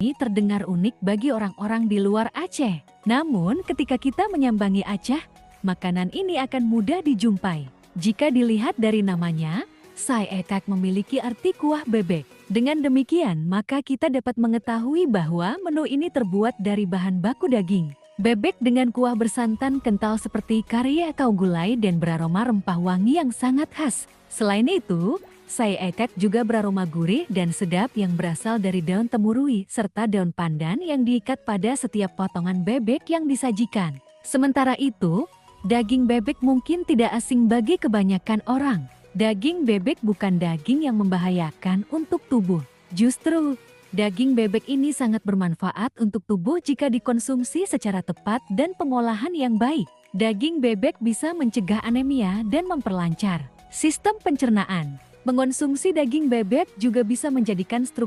ini terdengar unik bagi orang-orang di luar Aceh. Namun, ketika kita menyambangi Aceh, makanan ini akan mudah dijumpai. Jika dilihat dari namanya, Sai Etek memiliki arti kuah bebek. Dengan demikian, maka kita dapat mengetahui bahwa menu ini terbuat dari bahan baku daging bebek dengan kuah bersantan kental seperti kari atau gulai dan beraroma rempah wangi yang sangat khas. Selain itu, Sai Etek juga beraroma gurih dan sedap yang berasal dari daun temurui serta daun pandan yang diikat pada setiap potongan bebek yang disajikan. Sementara itu, daging bebek mungkin tidak asing bagi kebanyakan orang. Daging bebek bukan daging yang membahayakan untuk tubuh. Justru, daging bebek ini sangat bermanfaat untuk tubuh jika dikonsumsi secara tepat dan pengolahan yang baik. Daging bebek bisa mencegah anemia dan memperlancar sistem pencernaan. Mengonsumsi daging bebek juga bisa menjadikan struktur